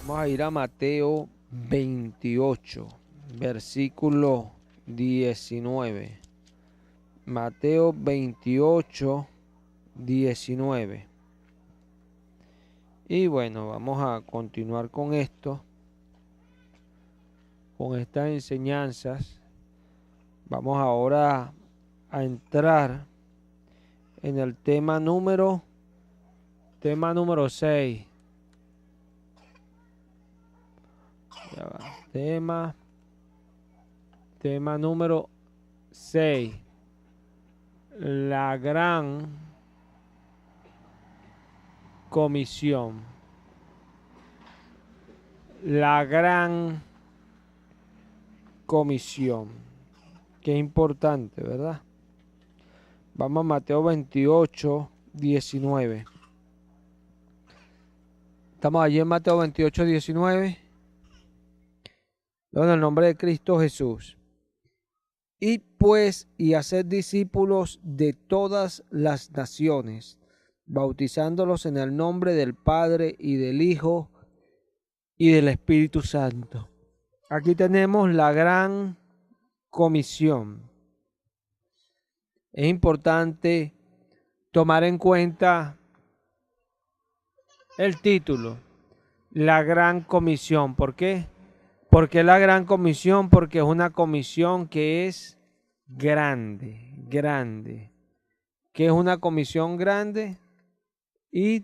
Vamos a ir a Mateo 28, versículo 19. Mateo 28, 19. Y bueno, vamos a continuar con esto, con estas enseñanzas. Vamos ahora a entrar en el tema número 6. Ya va. Tema número 6. La gran comisión. La gran comisión. Qué importante, ¿verdad? Vamos a Mateo 28, 19. Estamos allí en Mateo 28, 19. En el nombre de Cristo Jesús. Id pues y haced discípulos de todas las naciones, bautizándolos en el nombre del Padre y del Hijo y del Espíritu Santo. Aquí tenemos la gran comisión. Es importante tomar en cuenta el título, la gran comisión. ¿Por qué? ¿Por qué la gran comisión? Porque es una comisión que es grande, grande. ¿Qué es una comisión grande? Y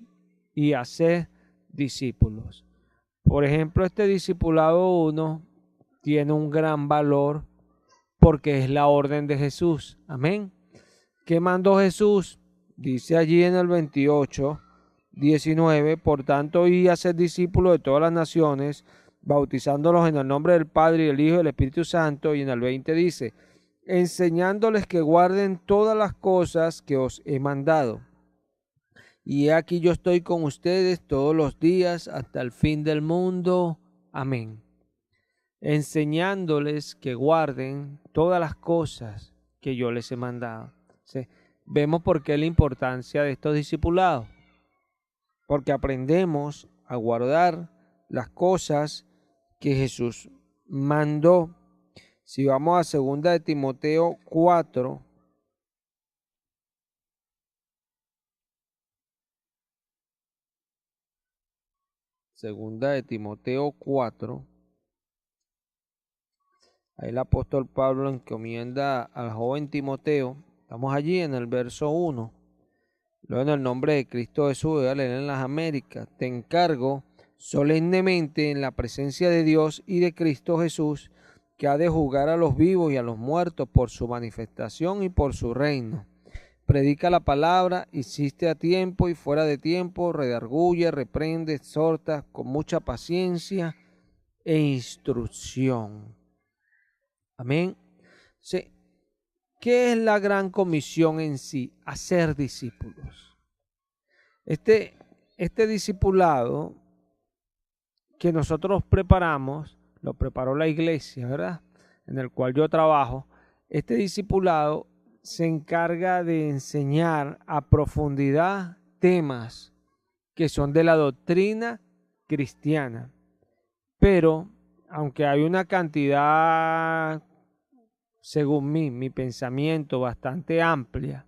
hacer discípulos. Por ejemplo, este discipulado 1 tiene un gran valor porque es la orden de Jesús. Amén. ¿Qué mandó Jesús? Dice allí en el 28, 19, por tanto, y hacer discípulos de todas las naciones, bautizándolos en el nombre del Padre y del Hijo y del Espíritu Santo. Y en el 20 dice, enseñándoles que guarden todas las cosas que os he mandado. Y he aquí yo estoy con ustedes todos los días hasta el fin del mundo. Amén. Enseñándoles que guarden todas las cosas que yo les he mandado. ¿Sí? Vemos por qué la importancia de estos discipulados. Porque aprendemos a guardar las cosas que Jesús mandó. Si vamos a 2 de Timoteo 4, segunda de Timoteo 4, ahí el apóstol Pablo encomienda al joven Timoteo. Estamos allí en el verso 1. Luego, en el nombre de Cristo Jesús, voy a leer en las Américas. Te encargo solemnemente en la presencia de Dios y de Cristo Jesús, que ha de juzgar a los vivos y a los muertos por su manifestación y por su reino. Predica la palabra, insiste a tiempo y fuera de tiempo, redarguye, reprende, exhorta con mucha paciencia e instrucción. Amén. Sí. ¿Qué es la gran comisión en sí? Hacer discípulos. Este discipulado que nosotros preparamos, lo preparó la iglesia, ¿verdad? En el cual yo trabajo. Este discipulado se encarga de enseñar a profundidad temas que son de la doctrina cristiana. Pero, aunque hay una cantidad, según mi pensamiento, bastante amplia,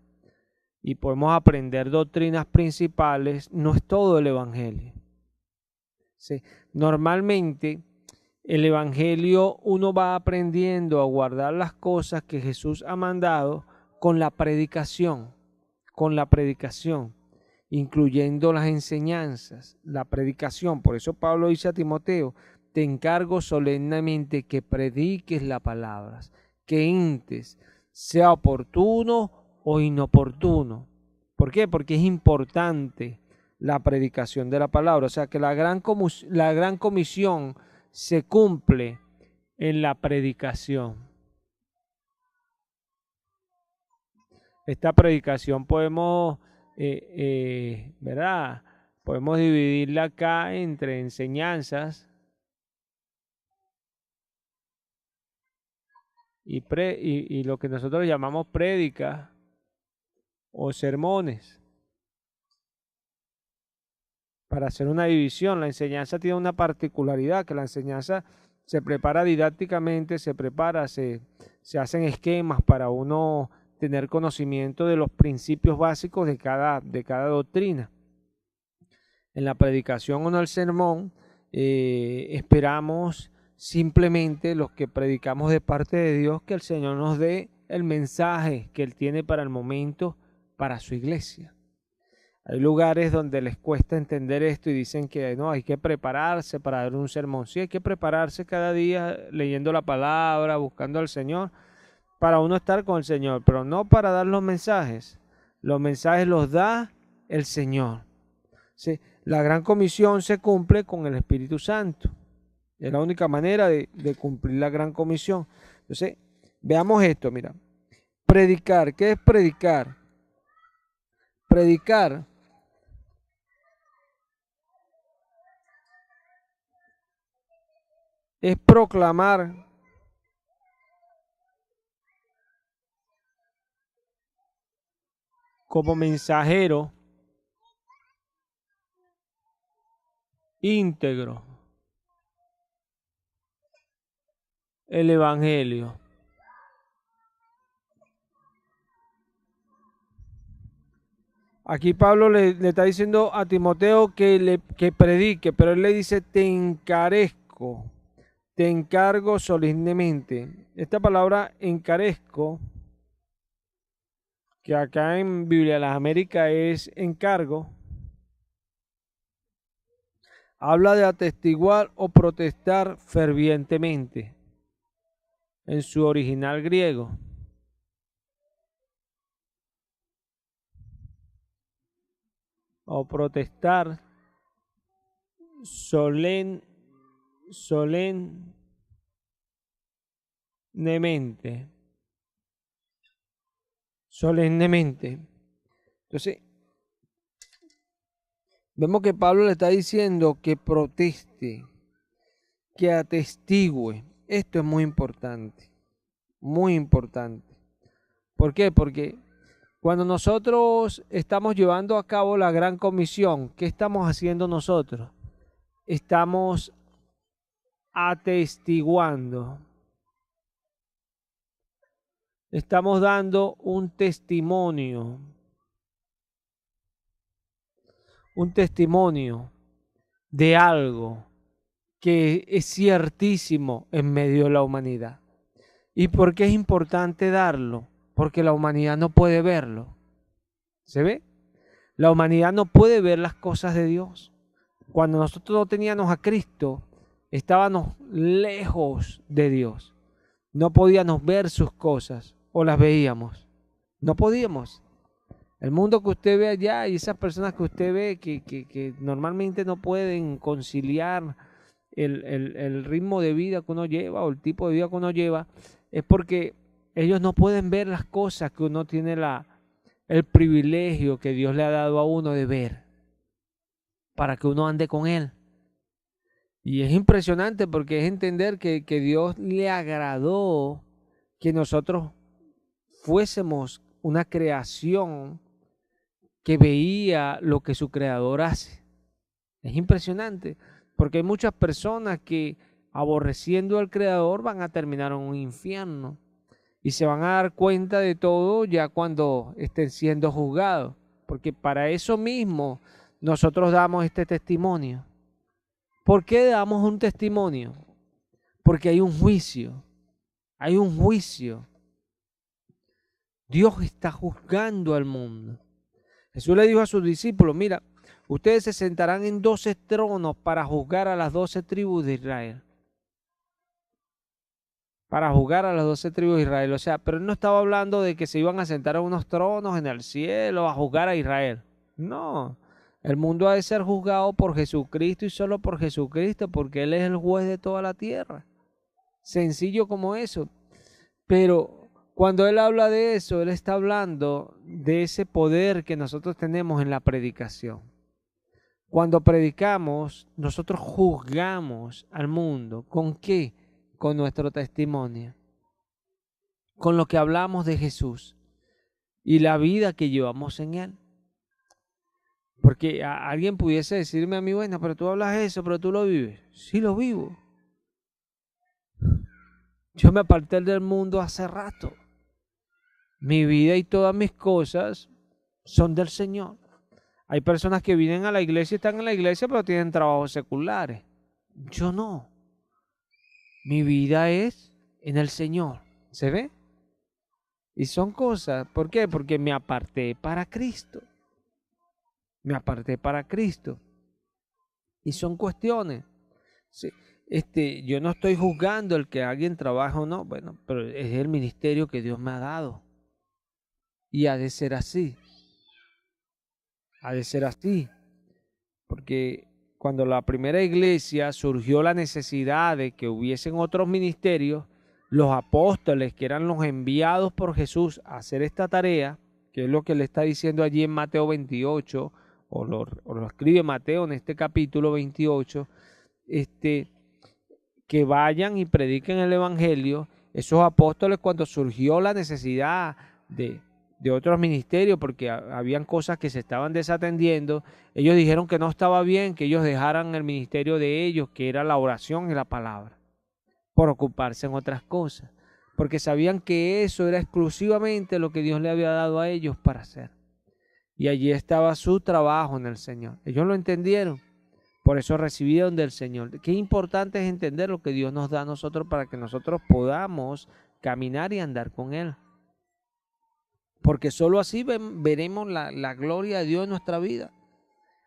y podemos aprender doctrinas principales, no es todo el Evangelio. Sí. Normalmente el Evangelio uno va aprendiendo a guardar las cosas que Jesús ha mandado con la predicación, incluyendo las enseñanzas, la predicación. Por eso Pablo dice a Timoteo, te encargo solemnemente que prediques las palabras, que intes, sea oportuno o inoportuno. ¿Por qué? Porque es importante la predicación de la palabra. O sea que la gran comisión se cumple en la predicación. Esta predicación podemos, ¿verdad? Podemos dividirla acá entre enseñanzas y lo que nosotros llamamos prédicas o sermones. para hacer una división. La enseñanza tiene una particularidad, que la enseñanza se prepara didácticamente, se hacen esquemas para uno tener conocimiento de los principios básicos de cada doctrina. En la predicación o en el sermón, esperamos simplemente los que predicamos de parte de Dios que el Señor nos dé el mensaje que Él tiene para el momento, para su iglesia. Hay lugares donde les cuesta entender esto y dicen que no, hay que prepararse para dar un sermón. Sí, hay que prepararse cada día leyendo la palabra, buscando al Señor, para uno estar con el Señor, pero no para dar los mensajes. Los mensajes los da el Señor. ¿Sí? La gran comisión se cumple con el Espíritu Santo. Es la única manera de cumplir la gran comisión. Entonces, veamos esto, mira. Predicar, ¿qué es predicar? Predicar es proclamar como mensajero íntegro el Evangelio. Aquí Pablo le está diciendo a Timoteo que predique, pero él le dice, te encargo solemnemente. Esta palabra encarezco, que acá en Biblia de las Américas es encargo, habla de atestiguar o protestar fervientemente en su original griego. O protestar solemnemente. Entonces, vemos que Pablo le está diciendo que proteste, que atestigue. Esto es muy importante, muy importante. ¿Por qué? Porque cuando nosotros estamos llevando a cabo la gran comisión, ¿qué estamos haciendo nosotros? Estamos atestiguando. Estamos dando un testimonio de algo que es ciertísimo en medio de la humanidad. ¿Y por qué es importante darlo? Porque la humanidad no puede verlo. ¿Se ve? La humanidad no puede ver las cosas de Dios. Cuando nosotros no teníamos a Cristo, estábamos lejos de Dios. No podíamos ver sus cosas o las veíamos. No podíamos. El mundo que usted ve allá y esas personas que usted ve que normalmente no pueden conciliar el ritmo de vida que uno lleva o el tipo de vida que uno lleva, es porque ellos no pueden ver las cosas que uno tiene el privilegio que Dios le ha dado a uno de ver para que uno ande con Él. Y es impresionante porque es entender que Dios le agradó que nosotros fuésemos una creación que veía lo que su creador hace. Es impresionante porque hay muchas personas que aborreciendo al creador van a terminar en un infierno y se van a dar cuenta de todo ya cuando estén siendo juzgados, porque para eso mismo nosotros damos este testimonio. ¿Por qué damos un testimonio? Porque hay un juicio, hay un juicio. Dios está juzgando al mundo. Jesús le dijo a sus discípulos, mira, ustedes se sentarán en 12 tronos para juzgar a las 12 tribus de Israel. Para juzgar a las 12 tribus de Israel. O sea, pero él no estaba hablando de que se iban a sentar en unos tronos en el cielo a juzgar a Israel. No, el mundo ha de ser juzgado por Jesucristo y solo por Jesucristo, porque Él es el juez de toda la tierra. Sencillo como eso. Pero cuando Él habla de eso, Él está hablando de ese poder que nosotros tenemos en la predicación. Cuando predicamos, nosotros juzgamos al mundo. ¿Con qué? Con nuestro testimonio. Con lo que hablamos de Jesús y la vida que llevamos en Él. Porque alguien pudiese decirme a mí, bueno, pero tú hablas eso, pero tú lo vives. Sí lo vivo. Yo me aparté del mundo hace rato. Mi vida y todas mis cosas son del Señor. Hay personas que vienen a la iglesia y están en la iglesia, pero tienen trabajos seculares. Yo no. Mi vida es en el Señor. ¿Se ve? Y son cosas. ¿Por qué? Porque me aparté para Cristo. Me aparté para Cristo. Y son cuestiones. Sí. Yo no estoy juzgando el que alguien trabaje o no. Bueno, pero es el ministerio que Dios me ha dado. Y ha de ser así. Ha de ser así. Porque cuando la primera iglesia surgió la necesidad de que hubiesen otros ministerios, los apóstoles, que eran los enviados por Jesús a hacer esta tarea, que es lo que le está diciendo allí en Mateo 28, o lo escribe Mateo en este capítulo 28, que vayan y prediquen el evangelio. Esos apóstoles, cuando surgió la necesidad de otros ministerios, porque habían cosas que se estaban desatendiendo, ellos dijeron que no estaba bien que ellos dejaran el ministerio de ellos, que era la oración y la palabra, por ocuparse en otras cosas, porque sabían que eso era exclusivamente lo que Dios le había dado a ellos para hacer. Y allí estaba su trabajo en el Señor. Ellos lo entendieron, por eso recibieron del Señor. Qué importante es entender lo que Dios nos da a nosotros para que nosotros podamos caminar y andar con Él. Porque solo así veremos la gloria de Dios en nuestra vida,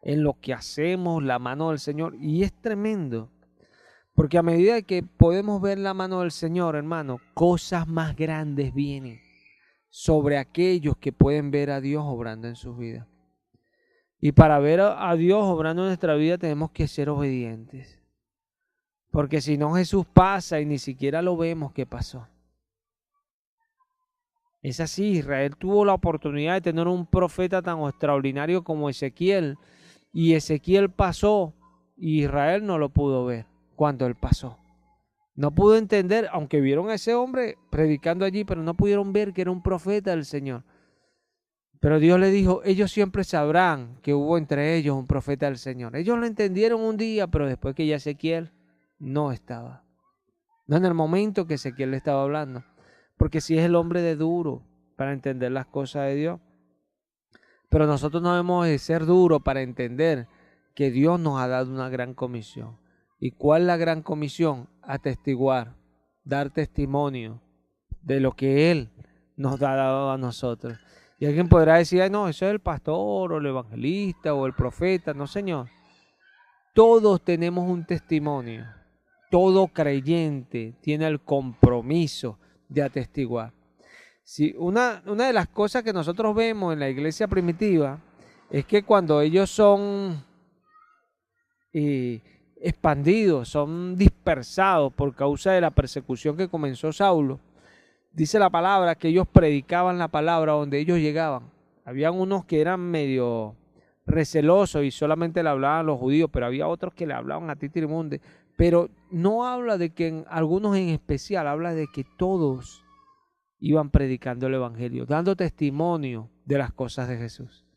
en lo que hacemos, la mano del Señor. Y es tremendo, porque a medida que podemos ver la mano del Señor, hermano, cosas más grandes vienen sobre aquellos que pueden ver a Dios obrando en sus vidas. Y para ver a Dios obrando en nuestra vida tenemos que ser obedientes. Porque si no, Jesús pasa y ni siquiera lo vemos que pasó. Es así, Israel tuvo la oportunidad de tener un profeta tan extraordinario como Ezequiel, y Ezequiel pasó y Israel no lo pudo ver cuando él pasó. No pudo entender, aunque vieron a ese hombre predicando allí, pero no pudieron ver que era un profeta del Señor. Pero Dios le dijo, ellos siempre sabrán que hubo entre ellos un profeta del Señor. Ellos lo entendieron un día, pero después que ya Ezequiel no estaba. No en el momento que Ezequiel le estaba hablando. Porque si es el hombre de duro para entender las cosas de Dios. Pero nosotros no debemos de ser duros para entender que Dios nos ha dado una gran comisión. ¿Y cuál es la gran comisión? Atestiguar, dar testimonio de lo que Él nos ha dado a nosotros. Y alguien podrá decir, ay, no, eso es el pastor o el evangelista o el profeta. No, Señor. Todos tenemos un testimonio. Todo creyente tiene el compromiso de atestiguar. Sí, una de las cosas que nosotros vemos en la iglesia primitiva es que cuando ellos son expandidos, son dispersados por causa de la persecución que comenzó Saulo, dice la palabra que ellos predicaban la palabra donde ellos llegaban. Habían unos que eran medio recelosos y solamente le hablaban a los judíos, pero había otros que le hablaban a Titirimunde. Pero no habla de que algunos en especial, habla de que todos iban predicando el evangelio, dando testimonio de las cosas de Jesús.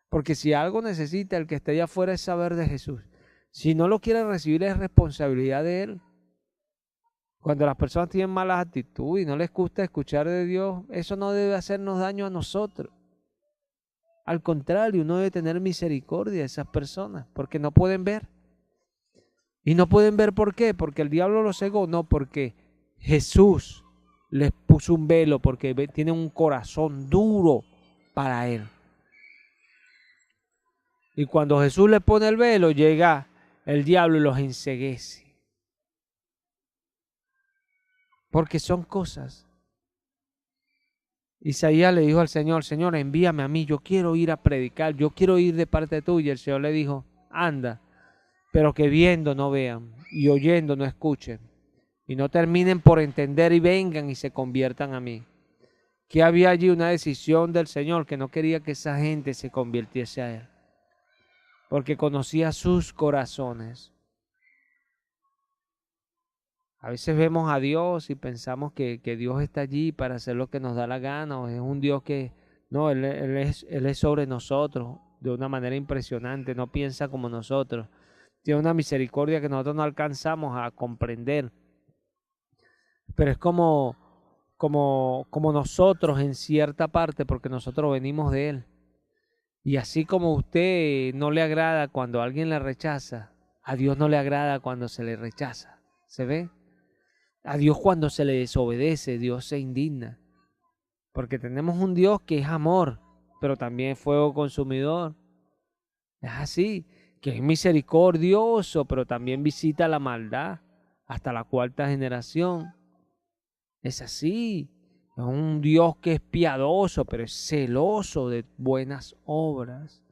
Porque si algo necesita el que esté allá afuera es saber de Jesús. Si no lo quiere recibir es responsabilidad de Él. Cuando las personas tienen malas actitudes y no les gusta escuchar de Dios, eso no debe hacernos daño a nosotros. Al contrario, uno debe tener misericordia de esas personas, porque no pueden ver. Y no pueden ver ¿por qué? Porque el diablo los cegó, no, porque Jesús les puso un velo, porque tienen un corazón duro para Él. Y cuando Jesús les pone el velo, llega el diablo y los enceguece. Porque son cosas. Isaías le dijo al Señor, Señor, envíame a mí, yo quiero ir a predicar, yo quiero ir de parte tuya. El Señor le dijo, anda, pero que viendo no vean y oyendo no escuchen y no terminen por entender y vengan y se conviertan a mí. Que había allí una decisión del Señor que no quería que esa gente se convirtiese a Él, porque conocía sus corazones. A veces vemos a Dios y pensamos que Dios está allí para hacer lo que nos da la gana, o es un Dios que, no, Él es sobre nosotros. de una manera impresionante, no piensa como nosotros. Tiene una misericordia que nosotros no alcanzamos a comprender. Pero es como nosotros en cierta parte, porque nosotros venimos de Él. Y así como a usted no le agrada cuando alguien le rechaza, a Dios no le agrada cuando se le rechaza. ¿Se ve? A Dios cuando se le desobedece, Dios se indigna. Porque tenemos un Dios que es amor, pero también es fuego consumidor. Es así, que es misericordioso, pero también visita la maldad hasta la cuarta generación. Es así. Es un Dios que es piadoso, pero es celoso de buenas obras.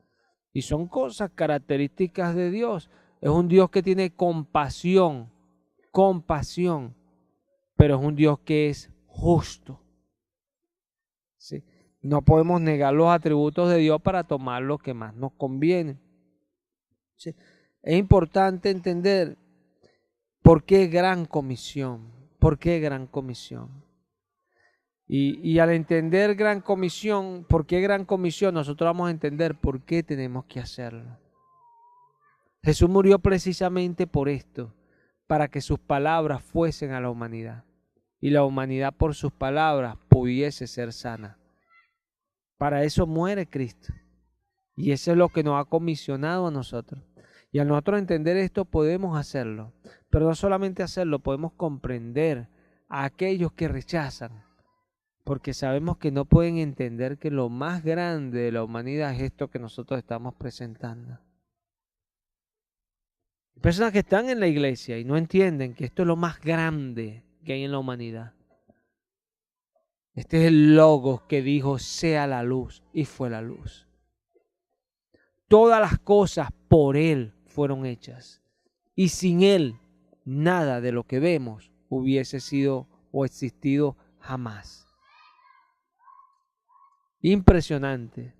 Y son cosas características de Dios. Es un Dios que tiene compasión, pero es un Dios que es justo. ¿Sí? No podemos negar los atributos de Dios para tomar lo que más nos conviene. ¿Sí? Es importante entender por qué gran comisión. ¿Por qué gran comisión? Y al entender gran comisión, ¿por qué gran comisión? Nosotros vamos a entender por qué tenemos que hacerlo. Jesús murió precisamente por esto, para que sus palabras fuesen a la humanidad y la humanidad por sus palabras pudiese ser sana. Para eso muere Cristo y eso es lo que nos ha comisionado a nosotros. Y al nosotros entender esto podemos hacerlo, pero no solamente hacerlo, podemos comprender a aquellos que rechazan, porque sabemos que no pueden entender que lo más grande de la humanidad es esto que nosotros estamos presentando. Personas que están en la iglesia y no entienden que esto es lo más grande que hay en la humanidad. Este es el Logos que dijo, sea la luz, y fue la luz. Todas las cosas por Él fueron hechas, y sin Él nada de lo que vemos hubiese sido o existido jamás. Impresionante.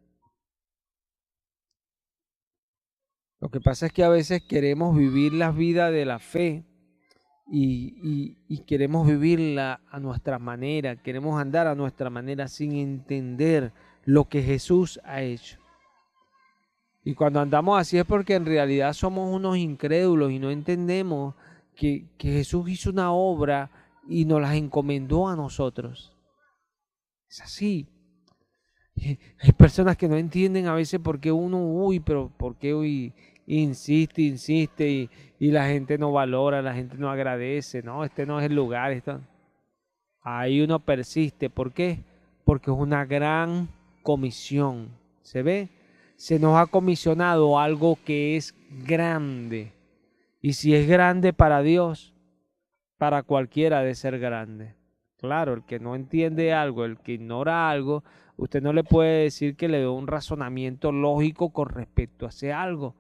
Lo que pasa es que a veces queremos vivir la vida de la fe y queremos vivirla a nuestra manera, queremos andar a nuestra manera sin entender lo que Jesús ha hecho. Y cuando andamos así es porque en realidad somos unos incrédulos y no entendemos que Jesús hizo una obra y nos la encomendó a nosotros. Es así. Hay personas que no entienden a veces por qué uno, pero por qué hoy insiste y la gente no valora, la gente no agradece, no, este no es el lugar. Ahí uno persiste. ¿Por qué? Porque es una gran comisión. ¿Se ve? Se nos ha comisionado algo que es grande. Y si es grande para Dios, para cualquiera ha de ser grande. Claro, el que no entiende algo, el que ignora algo, usted no le puede decir que le dé un razonamiento lógico con respecto a ese algo.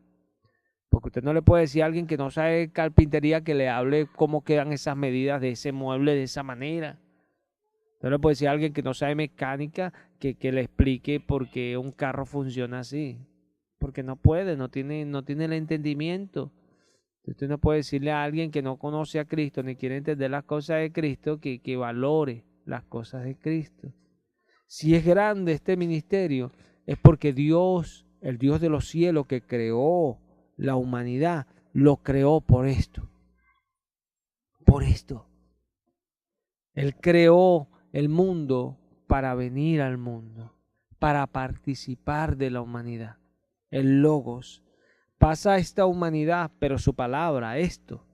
Porque usted no le puede decir a alguien que no sabe carpintería que le hable cómo quedan esas medidas de ese mueble de esa manera. No le puede decir a alguien que no sabe mecánica que le explique por qué un carro funciona así. Porque no puede, no tiene el entendimiento. Usted no puede decirle a alguien que no conoce a Cristo ni quiere entender las cosas de Cristo que valore las cosas de Cristo. Si es grande este ministerio, es porque Dios, el Dios de los cielos que creó la humanidad, lo creó por esto. Por esto. Él creó el mundo para venir al mundo, para participar de la humanidad. El Logos pasa a esta humanidad, pero su palabra, esto,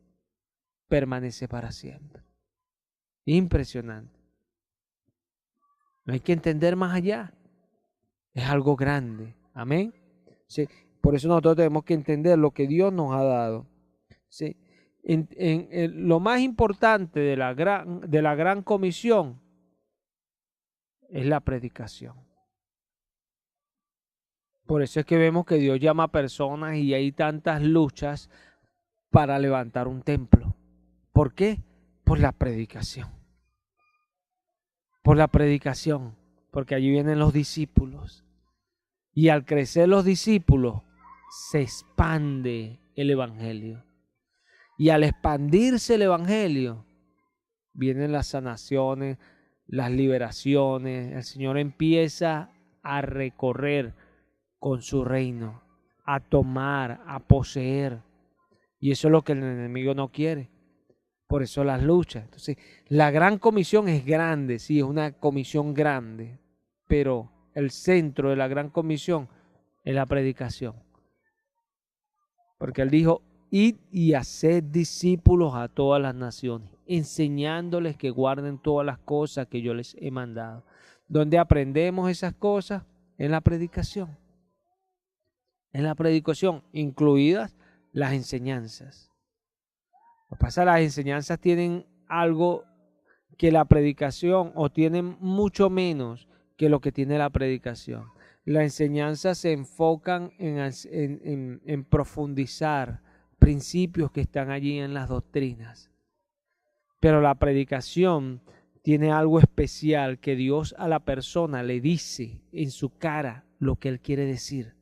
permanece para siempre. Impresionante. No hay que entender más allá. Es algo grande. Amén. Sí. Por eso nosotros tenemos que entender lo que Dios nos ha dado. Sí. Lo más importante de la gran comisión es la predicación. Por eso es que vemos que Dios llama a personas y hay tantas luchas para levantar un templo. ¿Por qué? Por la predicación. Por la predicación. Porque allí vienen los discípulos. Y al crecer los discípulos, se expande el evangelio. Y al expandirse el evangelio, vienen las sanaciones, las liberaciones. El Señor empieza a recorrer con su reino, a tomar, a poseer. Y eso es lo que el enemigo no quiere. Por eso las luchas. Entonces, la gran comisión es grande, sí, es una comisión grande, pero el centro de la gran comisión es la predicación. Porque él dijo, id y haced discípulos a todas las naciones, enseñándoles que guarden todas las cosas que yo les he mandado. ¿Dónde aprendemos esas cosas? En la predicación. En la predicación, incluidas las enseñanzas. Lo que pasa es que las enseñanzas tienen algo que la predicación, o tienen mucho menos que lo que tiene la predicación. Las enseñanzas se enfocan en profundizar principios que están allí en las doctrinas. Pero la predicación tiene algo especial, que Dios a la persona le dice en su cara lo que Él quiere decir.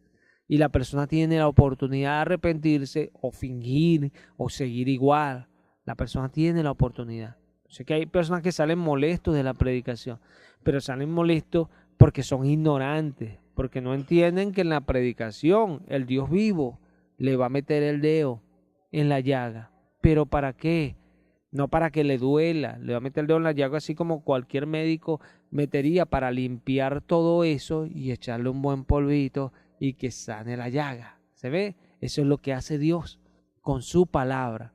Y la persona tiene la oportunidad de arrepentirse o fingir o seguir igual. La persona tiene la oportunidad. Sé que hay personas que salen molestos de la predicación, pero salen molestos porque son ignorantes, porque no entienden que en la predicación el Dios vivo le va a meter el dedo en la llaga. ¿Pero para qué? No para que le duela, le va a meter el dedo en la llaga así como cualquier médico metería, para limpiar todo eso y echarle un buen polvito y que sane la llaga. ¿Se ve? Eso es lo que hace Dios con su palabra.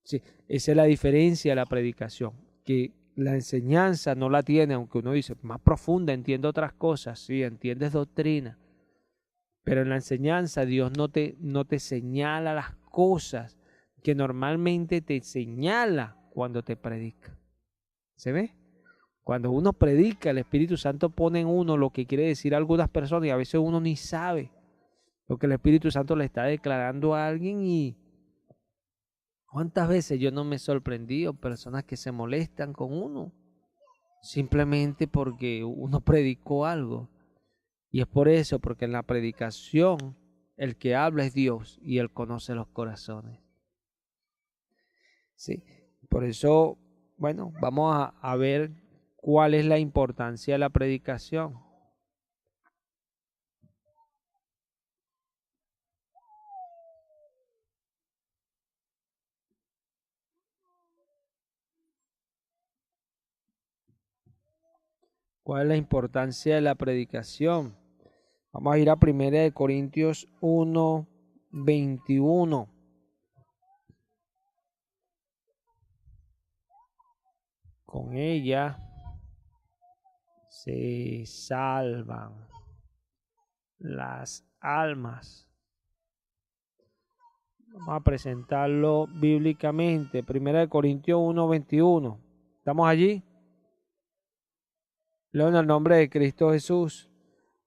Sí, esa es la diferencia de la predicación, que la enseñanza no la tiene, aunque uno dice, más profunda, entiende otras cosas, sí, entiendes doctrina, pero en la enseñanza Dios no te señala las cosas que normalmente te señala cuando te predica. ¿Se ve? Cuando uno predica, el Espíritu Santo pone en uno lo que quiere decir a algunas personas y a veces uno ni sabe lo que el Espíritu Santo le está declarando a alguien. Y ¿cuántas veces yo no me he sorprendido personas que se molestan con uno simplemente porque uno predicó algo? Y es por eso, porque en la predicación el que habla es Dios y Él conoce los corazones. Sí, por eso, bueno, vamos a ver cuál es la importancia de la predicación. ¿Cuál es la importancia de la predicación? Vamos a ir a 1 Corintios 1, 21. Con ella se salvan las almas. Vamos a presentarlo bíblicamente. 1 Corintios 1, 21. ¿Estamos allí? Leo en el nombre de Cristo Jesús.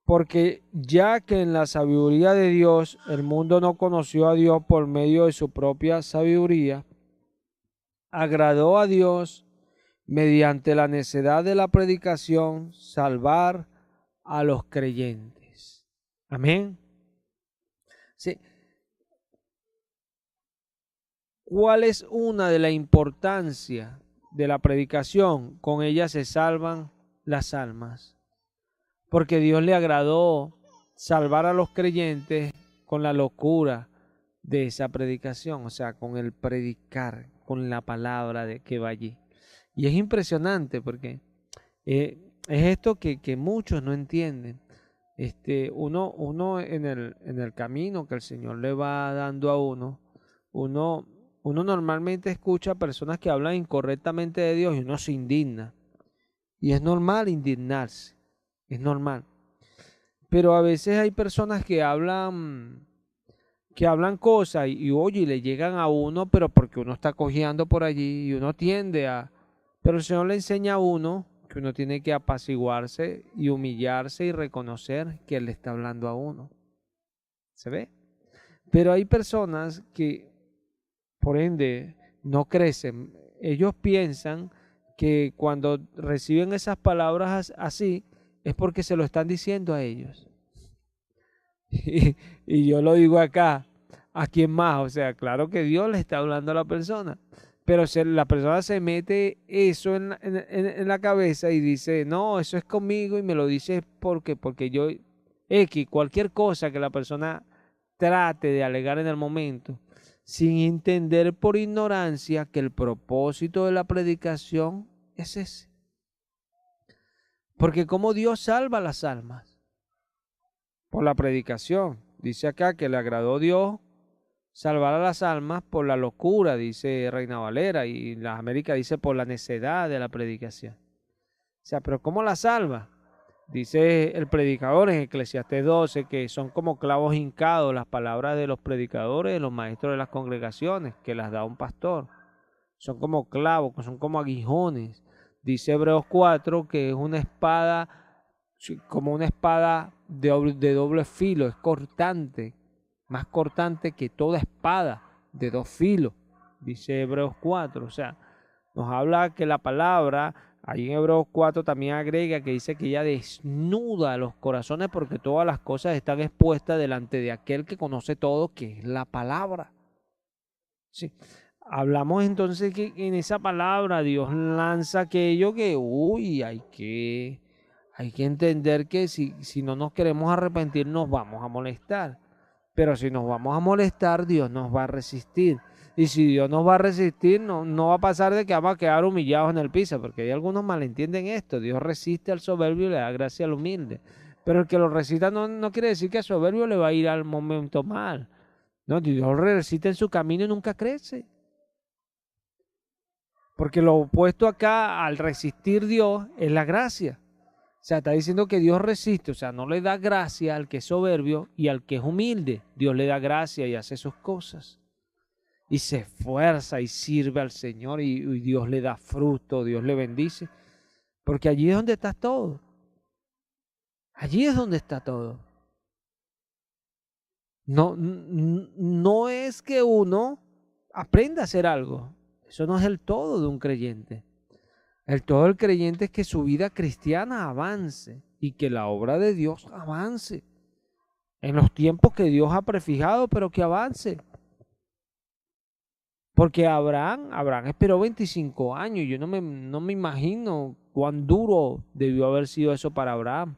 Porque ya que en la sabiduría de Dios el mundo no conoció a Dios por medio de su propia sabiduría, agradó a Dios mediante la necedad de la predicación salvar a los creyentes. Amén. Sí. ¿Cuál es una de la importancia de la predicación? Con ella se salvan las almas. Porque Dios le agradó salvar a los creyentes con la locura de esa predicación, o sea, con el predicar, con la palabra que va allí. Y es impresionante porque es esto que muchos no entienden. Uno en el camino que el Señor le va dando a uno normalmente escucha a personas que hablan incorrectamente de Dios y uno se indigna. Y es normal indignarse. Es normal. Pero a veces hay personas que hablan cosas y oye, y le llegan a uno, pero porque uno está cojeando por allí y uno tiende a... Pero el Señor le enseña a uno que uno tiene que apaciguarse y humillarse y reconocer que Él le está hablando a uno. ¿Se ve? Pero hay personas que, por ende, no crecen. Ellos piensan que cuando reciben esas palabras así, es porque se lo están diciendo a ellos. Y yo lo digo acá, ¿a quién más? O sea, claro que Dios le está hablando a la persona, pero la persona se mete eso en la cabeza y dice, no, eso es conmigo y me lo dice porque yo, X, cualquier cosa que la persona trate de alegar en el momento, sin entender por ignorancia que el propósito de la predicación es ese. Porque como Dios salva las almas por la predicación. Dice acá que le agradó a Dios salvar a las almas por la locura, dice Reina Valera, y en las Américas dice por la necedad de la predicación. O sea, pero ¿cómo la salva? Dice el predicador en Eclesiastés 12 que son como clavos hincados las palabras de los predicadores, de los maestros de las congregaciones, que las da un pastor. Son como clavos, son como aguijones. Dice Hebreos 4 que es una espada, como una espada de doble filo, es cortante, más cortante que toda espada de dos filos, dice Hebreos 4. O sea, nos habla que la palabra, ahí en Hebreos 4 también agrega que dice que ella desnuda los corazones porque todas las cosas están expuestas delante de aquel que conoce todo, que es la palabra. Sí. Hablamos entonces que en esa palabra Dios lanza aquello que, hay que entender que si no nos queremos arrepentir nos vamos a molestar. Pero si nos vamos a molestar, Dios nos va a resistir. Y si Dios nos va a resistir, no va a pasar de que vamos a quedar humillados en el piso, porque hay algunos malentienden esto. Dios resiste al soberbio y le da gracia al humilde. Pero el que lo resista no quiere decir que al soberbio le va a ir al momento mal. No, Dios lo resiste en su camino y nunca crece. Porque lo opuesto acá al resistir Dios es la gracia. O sea, está diciendo que Dios resiste, o sea, no le da gracia al que es soberbio y al que es humilde. Dios le da gracia y hace sus cosas. Y se esfuerza y sirve al Señor y Dios le da fruto, Dios le bendice. Porque allí es donde está todo. Allí es donde está todo. No es que uno aprenda a hacer algo. Eso no es el todo de un creyente. El todo del creyente es que su vida cristiana avance y que la obra de Dios avance en los tiempos que Dios ha prefijado, pero que avance. Porque Abraham esperó 25 años. Yo no me imagino cuán duro debió haber sido eso para Abraham.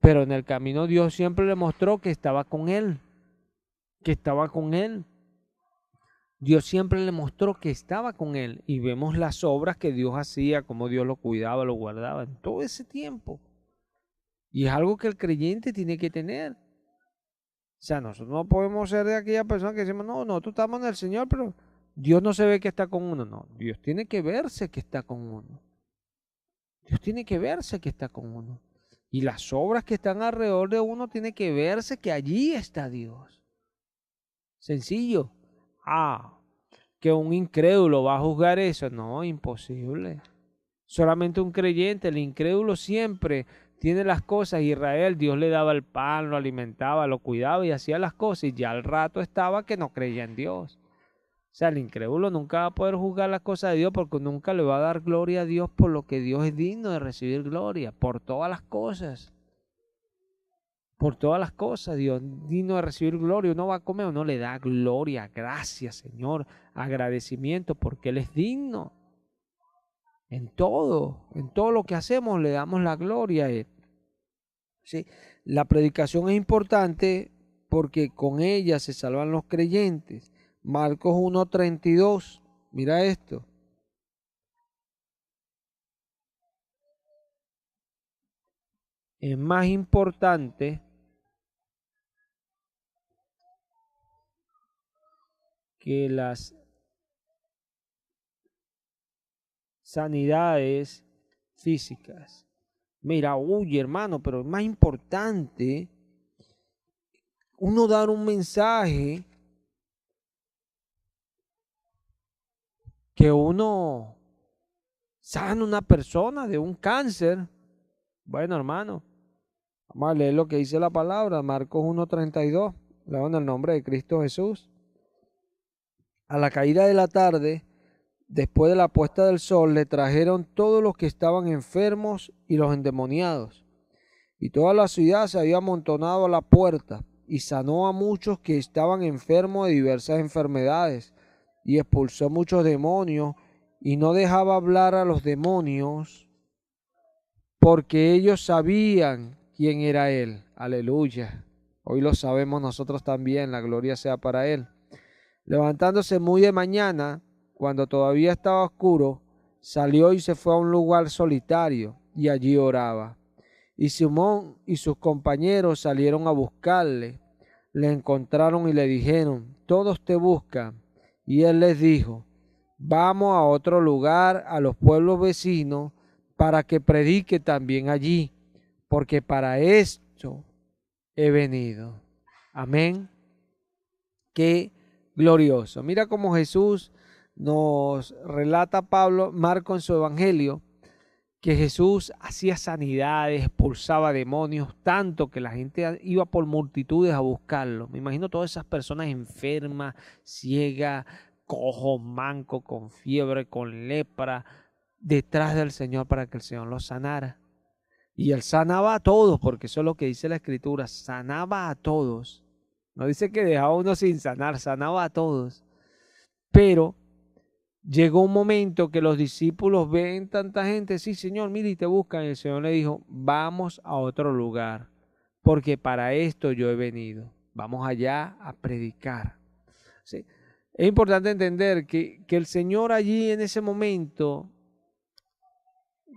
Pero en el camino Dios siempre le mostró que estaba con él, que estaba con él. Dios siempre le mostró que estaba con él y vemos las obras que Dios hacía, cómo Dios lo cuidaba, lo guardaba en todo ese tiempo. Y es algo que el creyente tiene que tener. O sea, nosotros no podemos ser de aquella persona que decimos, no, nosotros estamos en el Señor, pero Dios no se ve que está con uno. No, Dios tiene que verse que está con uno. Dios tiene que verse que está con uno. Y las obras que están alrededor de uno tiene que verse que allí está Dios. Sencillo. Que un incrédulo va a juzgar eso. No, imposible. Solamente un creyente, el incrédulo siempre tiene las cosas. Israel, Dios le daba el pan, lo alimentaba, lo cuidaba y hacía las cosas. Y ya al rato estaba que no creía en Dios. O sea, el incrédulo nunca va a poder juzgar las cosas de Dios porque nunca le va a dar gloria a Dios por lo que Dios es digno de recibir gloria, por todas las cosas. Por todas las cosas, Dios digno de recibir gloria. Uno va a comer, uno le da gloria, gracias, Señor, agradecimiento, porque Él es digno. En todo lo que hacemos le damos la gloria a Él. ¿Sí? La predicación es importante porque con ella se salvan los creyentes. Marcos 1:32, mira esto. Es más importante que las sanidades físicas. Mira, hermano, pero es más importante uno dar un mensaje que uno sana a una persona de un cáncer. Bueno, hermano, vamos a leer lo que dice la palabra, Marcos 1:32, leo en el nombre de Cristo Jesús. A la caída de la tarde, después de la puesta del sol, le trajeron todos los que estaban enfermos y los endemoniados. Y toda la ciudad se había amontonado a la puerta, y sanó a muchos que estaban enfermos de diversas enfermedades, y expulsó muchos demonios, y no dejaba hablar a los demonios, porque ellos sabían quién era él. Aleluya. Hoy lo sabemos nosotros también, la gloria sea para él. Levantándose muy de mañana, cuando todavía estaba oscuro, salió y se fue a un lugar solitario y allí oraba. Y Simón y sus compañeros salieron a buscarle. Le encontraron y le dijeron, todos te buscan. Y él les dijo, vamos a otro lugar, a los pueblos vecinos, para que predique también allí, porque para esto he venido. Amén. Qué glorioso. Mira cómo Jesús nos relata Pablo, Marco en su evangelio, que Jesús hacía sanidades, expulsaba demonios, tanto que la gente iba por multitudes a buscarlo. Me imagino todas esas personas enfermas, ciegas, cojos, mancos, con fiebre, con lepra, detrás del Señor para que el Señor los sanara. Y él sanaba a todos, porque eso es lo que dice la Escritura, sanaba a todos. No dice que dejaba a uno sin sanar, sanaba a todos. Pero llegó un momento que los discípulos ven tanta gente, sí, Señor, mire y te buscan. Y el Señor le dijo, vamos a otro lugar, porque para esto yo he venido. Vamos allá a predicar. ¿Sí? Es importante entender que el Señor allí en ese momento,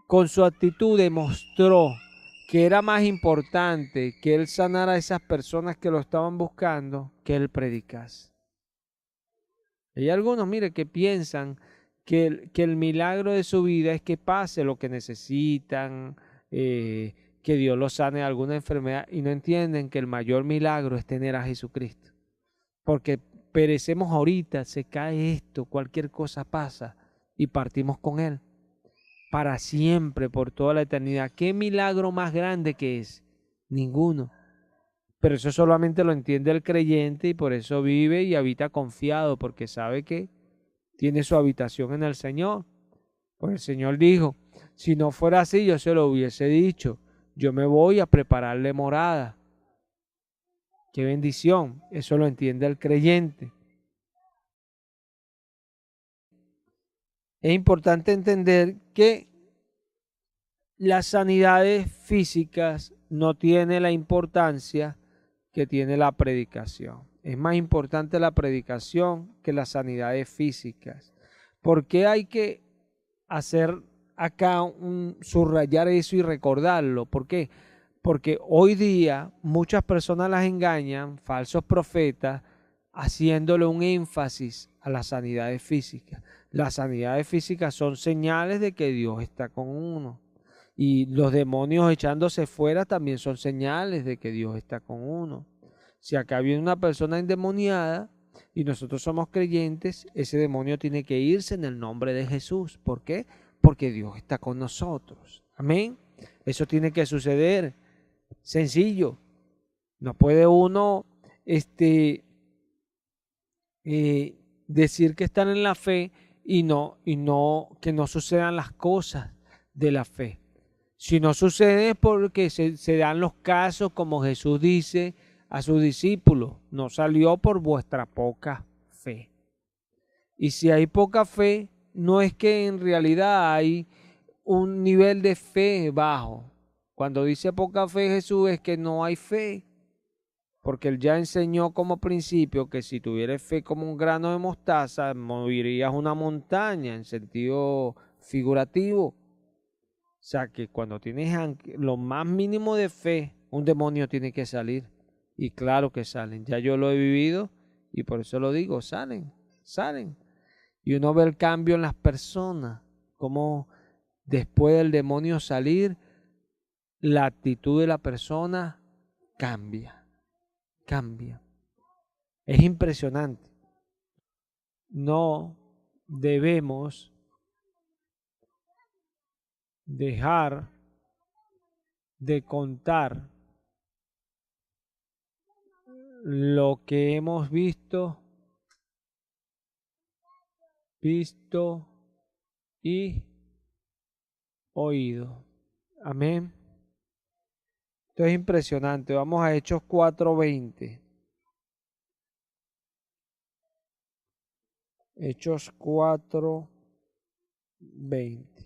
con su actitud, demostró que era más importante que Él sanara a esas personas que lo estaban buscando, que Él predicase. Hay algunos, mire, que piensan que el milagro de su vida es que pase lo que necesitan, que Dios los sane de alguna enfermedad, y no entienden que el mayor milagro es tener a Jesucristo. Porque perecemos ahorita, se cae esto, cualquier cosa pasa y partimos con Él para siempre, por toda la eternidad. ¿Qué milagro más grande que es? Ninguno. Pero eso solamente lo entiende el creyente y por eso vive y habita confiado, porque sabe que tiene su habitación en el Señor. Pues el Señor dijo, si no fuera así, yo se lo hubiese dicho, yo me voy a prepararle morada. Qué bendición, eso lo entiende el creyente. Es importante entender que las sanidades físicas no tienen la importancia que tiene la predicación. Es más importante la predicación que las sanidades físicas. ¿Por qué hay que hacer acá subrayar eso y recordarlo? ¿Por qué? Porque hoy día muchas personas las engañan, falsos profetas, haciéndole un énfasis a las sanidades físicas. Las sanidades físicas son señales de que Dios está con uno. Y los demonios echándose fuera también son señales de que Dios está con uno. Si acá viene una persona endemoniada y nosotros somos creyentes, ese demonio tiene que irse en el nombre de Jesús. ¿Por qué? Porque Dios está con nosotros. Amén. Eso tiene que suceder. Sencillo. No puede uno decir que están en la fe y que no sucedan las cosas de la fe. Si no sucede es porque se dan los casos, como Jesús dice a sus discípulos, no salió por vuestra poca fe. Y si hay poca fe, no es que en realidad hay un nivel de fe bajo. Cuando dice poca fe Jesús es que no hay fe. Porque Él ya enseñó como principio que si tuvieras fe como un grano de mostaza, moverías una montaña en sentido figurativo. O sea que cuando tienes lo más mínimo de fe, un demonio tiene que salir. Y claro que salen. Ya yo lo he vivido y por eso lo digo, salen. Y uno ve el cambio en las personas, como después del demonio salir, la actitud de la persona cambia. Es impresionante. No debemos dejar de contar lo que hemos visto y oído. Amén. Esto es impresionante. Vamos a Hechos 4:20. Hechos 4:20.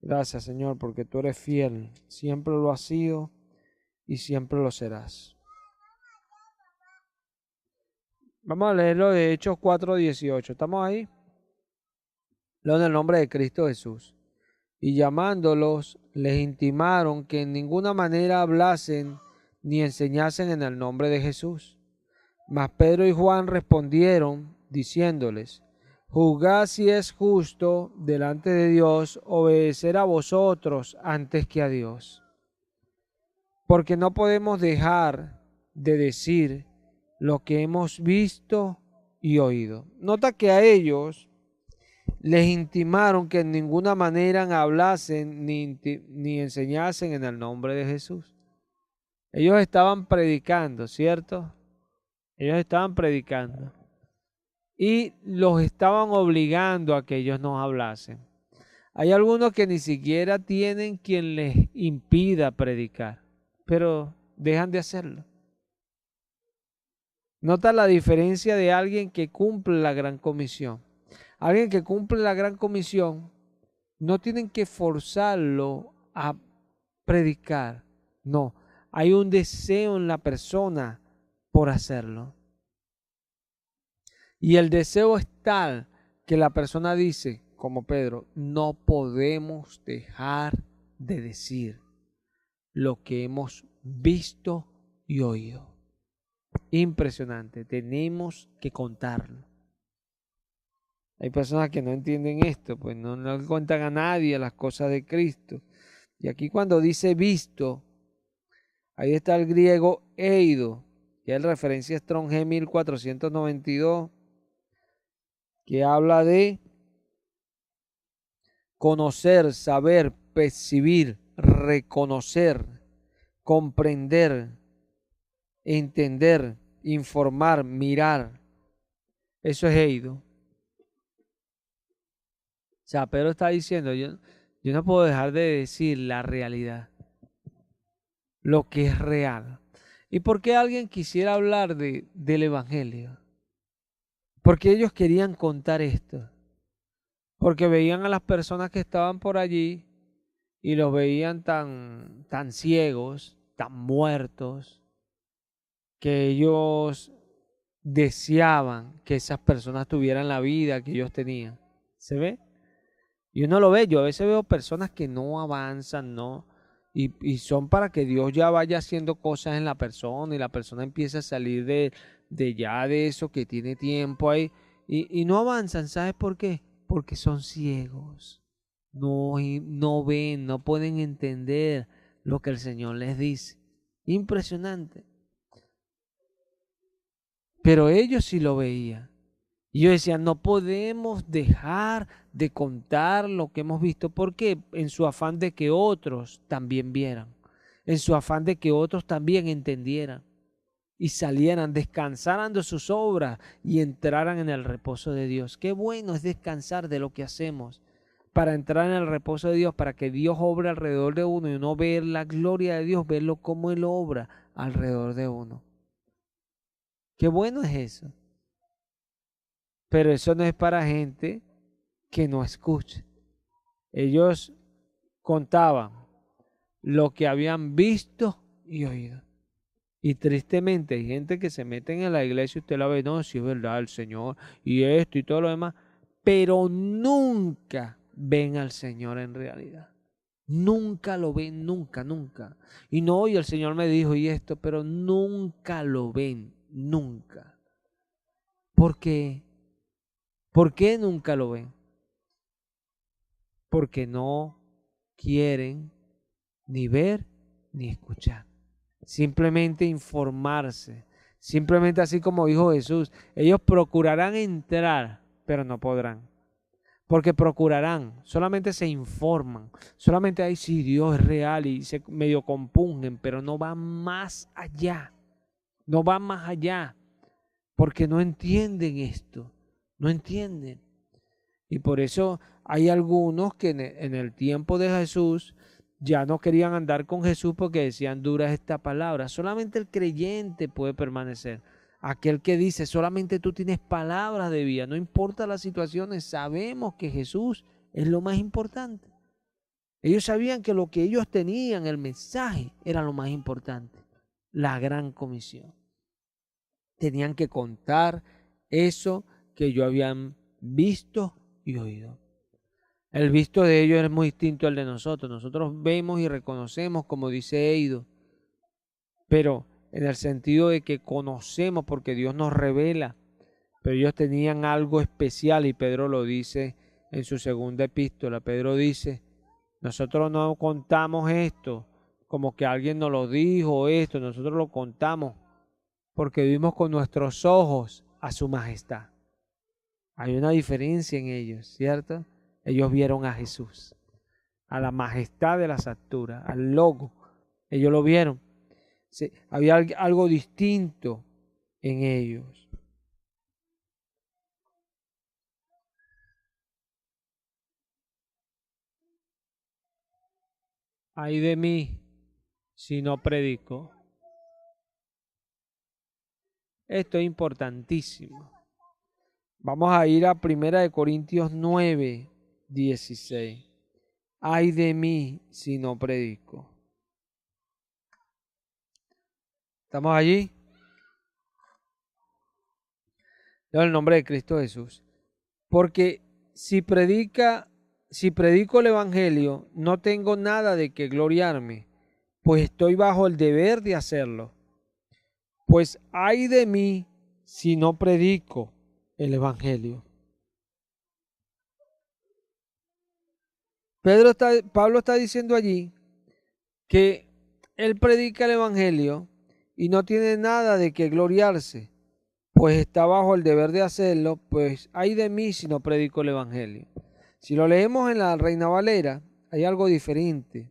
Gracias, Señor, porque tú eres fiel. Siempre lo has sido y siempre lo serás. Vamos a leerlo de Hechos 4:18. ¿Estamos ahí? Leo en el nombre de Cristo Jesús. Y llamándolos, les intimaron que en ninguna manera hablasen ni enseñasen en el nombre de Jesús. Mas Pedro y Juan respondieron, diciéndoles, juzgad si es justo delante de Dios obedecer a vosotros antes que a Dios. Porque no podemos dejar de decir lo que hemos visto y oído. Nota que a ellos les intimaron que en ninguna manera hablasen ni enseñasen en el nombre de Jesús. Ellos estaban predicando, ¿cierto? Ellos estaban predicando. Y los estaban obligando a que ellos no hablasen. Hay algunos que ni siquiera tienen quien les impida predicar, pero dejan de hacerlo. Nota la diferencia de alguien que cumple la gran comisión. Alguien que cumple la gran comisión, no tienen que forzarlo a predicar. No, hay un deseo en la persona por hacerlo. Y el deseo es tal que la persona dice, como Pedro, no podemos dejar de decir lo que hemos visto y oído. Impresionante, tenemos que contarlo. Hay personas que no entienden esto, pues no le cuentan a nadie las cosas de Cristo. Y aquí cuando dice visto, ahí está el griego eido, que es referencia a Strong G 1492, que habla de conocer, saber, percibir, reconocer, comprender, entender, informar, mirar. Eso es eido. O sea, Pedro está diciendo, yo no puedo dejar de decir la realidad, lo que es real. ¿Y por qué alguien quisiera hablar del Evangelio? Porque ellos querían contar esto. Porque veían a las personas que estaban por allí y los veían tan ciegos, tan muertos, que ellos deseaban que esas personas tuvieran la vida que ellos tenían. ¿Se ve? Y uno lo ve, yo a veces veo personas que no avanzan, ¿no? Y son para que Dios ya vaya haciendo cosas en la persona y la persona empiece a salir de eso que tiene tiempo ahí. Y no avanzan, ¿sabes por qué? Porque son ciegos. No ven, no pueden entender lo que el Señor les dice. Impresionante. Pero ellos sí lo veían. Y yo decía, no podemos dejar de contar lo que hemos visto. ¿Por qué? En su afán de que otros también vieran. En su afán de que otros también entendieran. Y salieran, descansaran de sus obras y entraran en el reposo de Dios. Qué bueno es descansar de lo que hacemos para entrar en el reposo de Dios, para que Dios obre alrededor de uno y uno ver la gloria de Dios, verlo como Él obra alrededor de uno. Qué bueno es eso. Pero eso no es para gente que no escuche. Ellos contaban lo que habían visto y oído. Y tristemente hay gente que se mete en la iglesia y usted la ve, no, si es verdad, el Señor y esto y todo lo demás, pero nunca ven al Señor en realidad. Nunca lo ven, nunca. Y no, y el Señor me dijo y esto, pero nunca lo ven, nunca. ¿Por qué? ¿Por qué nunca lo ven? Porque no quieren ni ver ni escuchar. Simplemente informarse. Simplemente así como dijo Jesús, ellos procurarán entrar, pero no podrán. Porque procurarán, solamente se informan, solamente ahí sí Dios es real y se medio compungen, pero no van más allá. No van más allá, porque no entienden esto, no entienden. Y por eso hay algunos que en el tiempo de Jesús ya no querían andar con Jesús porque decían dura es esta palabra. Solamente el creyente puede permanecer. Aquel que dice solamente tú tienes palabras de vida, no importa las situaciones, sabemos que Jesús es lo más importante. Ellos sabían que lo que ellos tenían, el mensaje, era lo más importante, la gran comisión. Tenían que contar eso que ellos habían visto y oído. El visto de ellos es muy distinto al de nosotros. Nosotros vemos y reconocemos, como dice Eido, pero en el sentido de que conocemos porque Dios nos revela. Pero ellos tenían algo especial y Pedro lo dice en su segunda epístola. Pedro dice, nosotros no contamos esto como que alguien nos lo dijo esto, nosotros lo contamos porque vimos con nuestros ojos a su majestad. Hay una diferencia en ellos, ¿cierto? Ellos vieron a Jesús, a la majestad de las alturas, al logo. Ellos lo vieron. Sí, había algo distinto en ellos. Ay de mí si no predico. Esto es importantísimo. Vamos a ir a 1 Corintios 9, 16. Ay de mí si no predico. ¿Estamos allí? En el nombre de Cristo Jesús. Porque si predico el Evangelio, no tengo nada de que gloriarme, pues estoy bajo el deber de hacerlo. Pues ay de mí si no predico el Evangelio. Pablo está diciendo allí que él predica el Evangelio y no tiene nada de que gloriarse, pues está bajo el deber de hacerlo, pues ay de mí si no predico el Evangelio. Si lo leemos en la Reina Valera, hay algo diferente,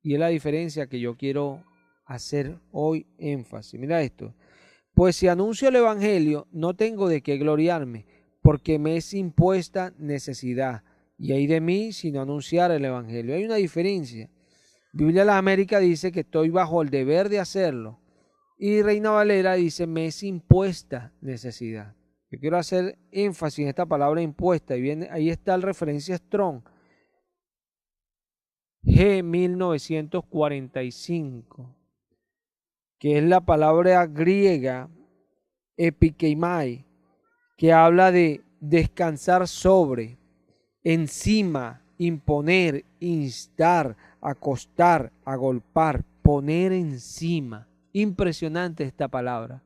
y es la diferencia que yo quiero hacer hoy énfasis. Mira esto. Pues si anuncio el Evangelio, no tengo de qué gloriarme, porque me es impuesta necesidad. Y ay de mí si no anunciar el Evangelio. Hay una diferencia. Biblia de las Américas dice que estoy bajo el deber de hacerlo. Y Reina Valera dice, me es impuesta necesidad. Yo quiero hacer énfasis en esta palabra impuesta. Y viene, ahí está el referencia Strong. G 1945. Que es la palabra griega epikeimai, que habla de descansar sobre, encima, imponer, instar, acostar, agolpar, poner encima. Impresionante esta palabra.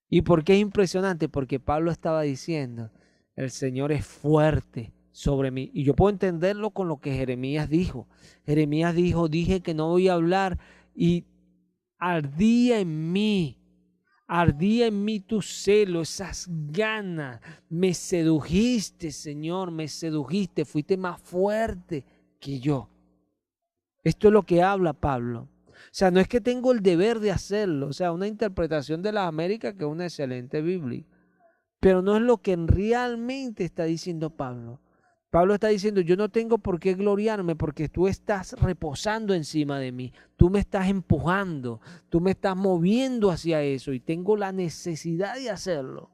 ¿Y por qué es impresionante? Porque Pablo estaba diciendo, el Señor es fuerte sobre mí. Y yo puedo entenderlo con lo que Jeremías dijo. Jeremías dijo, dije que no voy a hablar y ardía en mí tu celo, esas ganas. Me sedujiste, Señor, me sedujiste, fuiste más fuerte que yo. Esto es lo que habla Pablo. O sea, no es que tengo el deber de hacerlo, o sea, una interpretación de las Américas que es una excelente Biblia, pero no es lo que realmente está diciendo Pablo. Pablo está diciendo, yo no tengo por qué gloriarme porque tú estás reposando encima de mí, tú me estás empujando, tú me estás moviendo hacia eso y tengo la necesidad de hacerlo.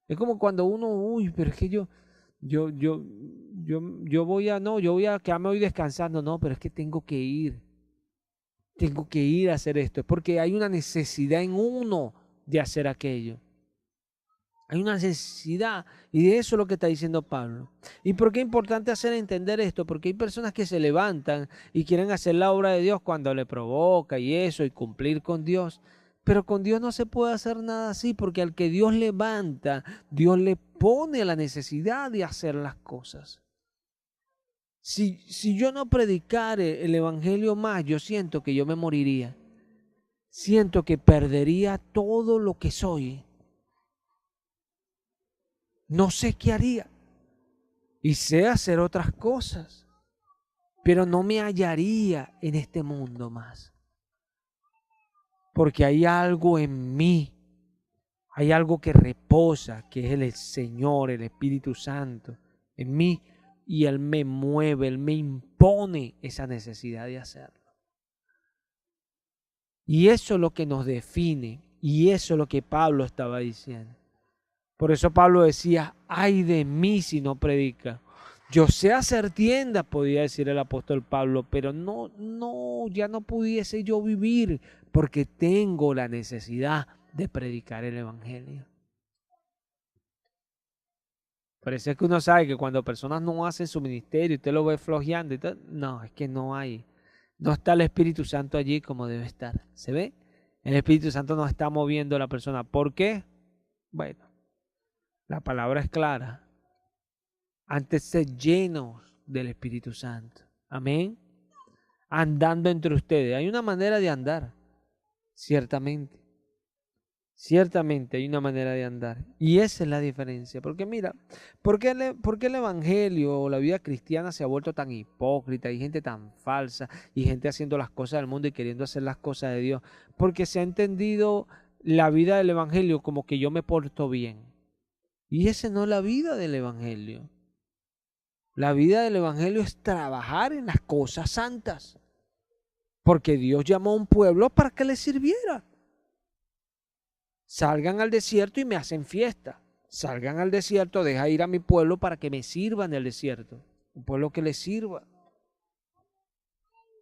Es como cuando uno, pero es que yo voy a quedarme hoy descansando, no, pero es que tengo que ir a hacer esto, es porque hay una necesidad en uno de hacer aquello. Hay una necesidad y de eso es lo que está diciendo Pablo. ¿Y por qué es importante hacer entender esto? Porque hay personas que se levantan y quieren hacer la obra de Dios cuando le provoca y eso y cumplir con Dios. Pero con Dios no se puede hacer nada así porque al que Dios levanta, Dios le pone la necesidad de hacer las cosas. Si yo no predicare el Evangelio más, yo siento que yo me moriría. Siento que perdería todo lo que soy. No sé qué haría. Y sé hacer otras cosas. Pero no me hallaría en este mundo más. Porque hay algo en mí. Hay algo que reposa, que es el Señor, el Espíritu Santo en mí. Y Él me mueve, Él me impone esa necesidad de hacerlo. Y eso es lo que nos define. Y eso es lo que Pablo estaba diciendo. Por eso Pablo decía, ay de mí si no predica. Yo sé hacer tiendas, podía decir el apóstol Pablo, pero ya no pudiese yo vivir porque tengo la necesidad de predicar el evangelio. Por eso es que uno sabe que cuando personas no hacen su ministerio, usted lo ve flojeando y todo, no, es que no está el Espíritu Santo allí como debe estar. ¿Se ve? El Espíritu Santo no está moviendo a la persona. ¿Por qué? Bueno, la palabra es clara. Antes ser llenos del Espíritu Santo. Amén. Andando entre ustedes. Hay una manera de andar, ciertamente. Ciertamente hay una manera de andar. Y esa es la diferencia. Porque mira, ¿por qué el Evangelio o la vida cristiana se ha vuelto tan hipócrita? Hay gente tan falsa y gente haciendo las cosas del mundo y queriendo hacer las cosas de Dios. Porque se ha entendido la vida del Evangelio como que yo me porto bien. Y esa no es la vida del Evangelio. La vida del Evangelio es trabajar en las cosas santas. Porque Dios llamó a un pueblo para que le sirviera. Salgan al desierto y me hacen fiesta. Salgan al desierto, deja ir a mi pueblo para que me sirva en el desierto. Un pueblo que le sirva.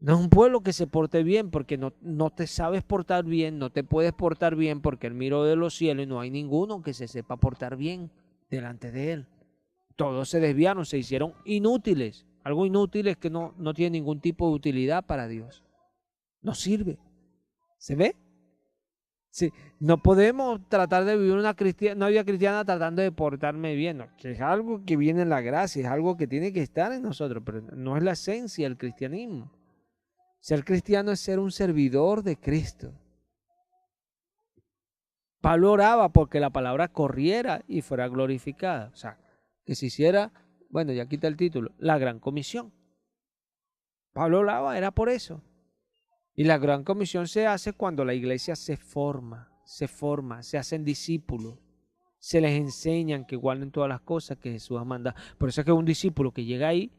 No es un pueblo que se porte bien porque no te sabes portar bien, no te puedes portar bien porque Él miró de los cielos y no hay ninguno que se sepa portar bien delante de Él. Todos se desviaron, se hicieron inútiles. Algo inútil es que no tiene ningún tipo de utilidad para Dios. No sirve. ¿Se ve? Sí, no podemos tratar de vivir una vida cristiana tratando de portarme bien, no, que es algo que viene en la gracia, es algo que tiene que estar en nosotros, pero no es la esencia del cristianismo. Ser cristiano es ser un servidor de Cristo. Pablo oraba porque la palabra corriera y fuera glorificada, o sea, que se hiciera, bueno, ya quita el título, la gran comisión. Pablo oraba, era por eso. Y la gran comisión se hace cuando la iglesia se forma, se hacen discípulos, se les enseñan que guarden todas las cosas que Jesús ha mandado. Por eso es que un discípulo que llega ahí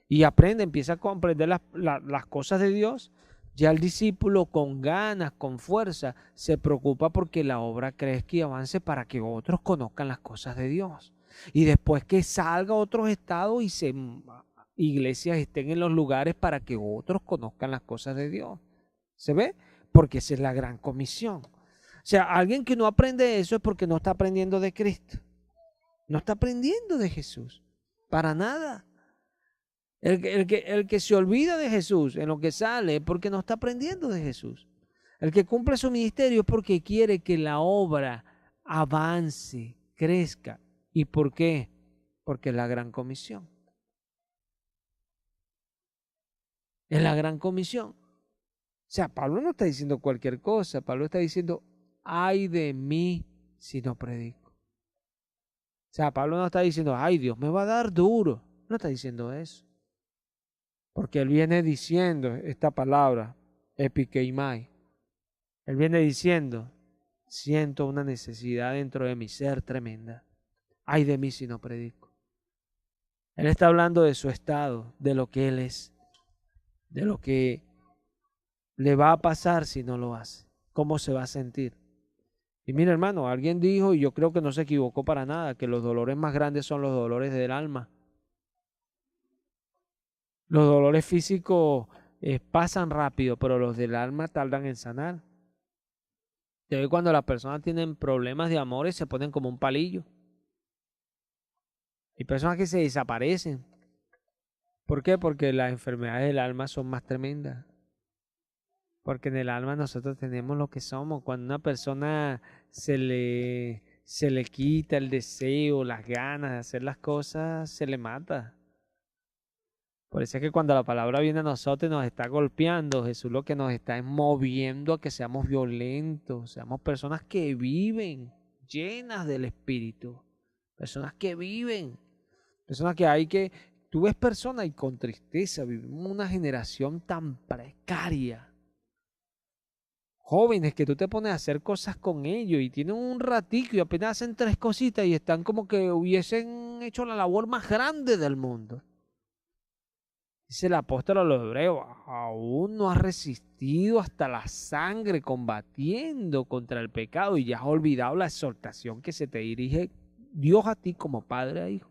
y aprende, empieza a comprender las cosas de Dios, ya el discípulo con ganas, con fuerza, se preocupa porque la obra crezca y avance para que otros conozcan las cosas de Dios. Y después que salga a otros estados y iglesias estén en los lugares para que otros conozcan las cosas de Dios. ¿Se ve? Porque esa es la gran comisión. O sea, alguien que no aprende eso es porque no está aprendiendo de Cristo. No está aprendiendo de Jesús. Para nada. El que se olvida de Jesús en lo que sale es porque no está aprendiendo de Jesús. El que cumple su ministerio es porque quiere que la obra avance, crezca. ¿Y por qué? Porque es la gran comisión. Es la gran comisión. O sea, Pablo no está diciendo cualquier cosa. Pablo está diciendo, ay de mí si no predico. O sea, Pablo no está diciendo, ay, Dios me va a dar duro. No está diciendo eso. Porque él viene diciendo esta palabra, epikeimai. Él viene diciendo, siento una necesidad dentro de mi ser tremenda. Ay de mí si no predico. Él está hablando de su estado, de lo que él es, de lo que le va a pasar si no lo hace, cómo se va a sentir. Y mira, hermano, alguien dijo, y yo creo que no se equivocó para nada, que los dolores más grandes son los dolores del alma. Los dolores físicos pasan rápido, pero los del alma tardan en sanar. Te ve cuando las personas tienen problemas de amor y se ponen como un palillo. Hay personas que se desaparecen. ¿Por qué? Porque las enfermedades del alma son más tremendas. Porque en el alma nosotros tenemos lo que somos. Cuando a una persona se le quita el deseo, las ganas de hacer las cosas, se le mata. Por eso es que cuando la palabra viene a nosotros y nos está golpeando, Jesús lo que nos está es moviendo a que seamos violentos, seamos personas que viven llenas del Espíritu. Personas que viven. Personas que hay que... Tú ves personas y con tristeza vivimos una generación tan precaria. Jóvenes que tú te pones a hacer cosas con ellos y tienen un ratico y apenas hacen 3 cositas y están como que hubiesen hecho la labor más grande del mundo. Dice el apóstol a los hebreos, aún no has resistido hasta la sangre combatiendo contra el pecado y ya has olvidado la exhortación que se te dirige Dios a ti como padre a hijo.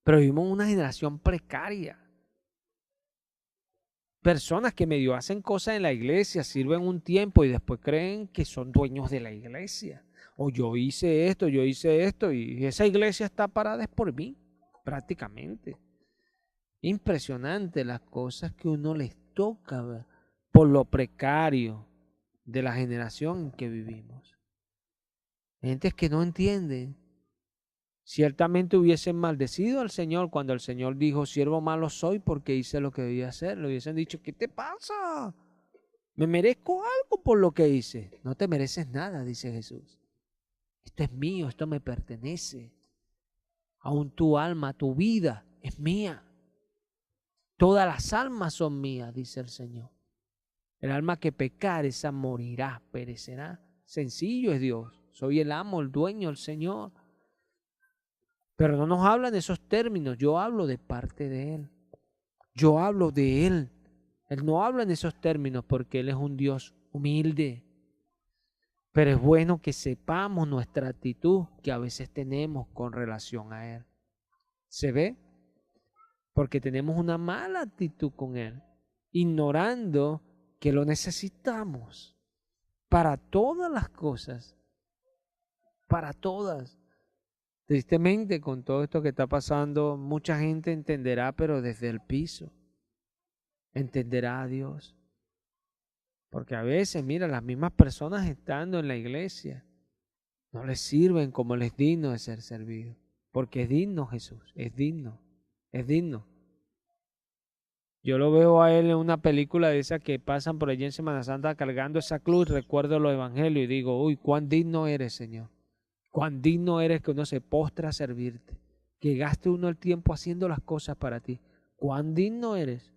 Pero vivimos una generación precaria. Personas que medio hacen cosas en la iglesia, sirven un tiempo y después creen que son dueños de la iglesia. O yo hice esto y esa iglesia está parada es por mí, prácticamente. Impresionante las cosas que uno les toca ver por lo precario de la generación en que vivimos. Gente que no entiende. Ciertamente hubiesen maldecido al Señor cuando el Señor dijo, siervo malo soy porque hice lo que debía hacer. Le hubiesen dicho, ¿qué te pasa? Me merezco algo por lo que hice. No te mereces nada, dice Jesús. Esto es mío, esto me pertenece. Aún tu alma, tu vida es mía. Todas las almas son mías, dice el Señor. El alma que pecar, esa morirá, perecerá. Sencillo es Dios. Soy el amo, el dueño, el Señor. Pero no nos hablan de esos términos. Yo hablo de parte de Él. Yo hablo de Él. Él no habla en esos términos porque Él es un Dios humilde. Pero es bueno que sepamos nuestra actitud que a veces tenemos con relación a Él. ¿Se ve? Porque tenemos una mala actitud con Él, ignorando que lo necesitamos para todas las cosas, para todas. Tristemente, con todo esto que está pasando, mucha gente entenderá, pero desde el piso, entenderá a Dios. Porque a veces, mira, las mismas personas estando en la iglesia, no les sirven como les es digno de ser servido. Porque es digno Jesús, es digno, es digno. Yo lo veo a él en una película de esas que pasan por allí en Semana Santa cargando esa cruz, recuerdo los evangelios y digo, uy, cuán digno eres, Señor. Cuán digno eres que uno se postra a servirte, que gaste uno el tiempo haciendo las cosas para ti. Cuán digno eres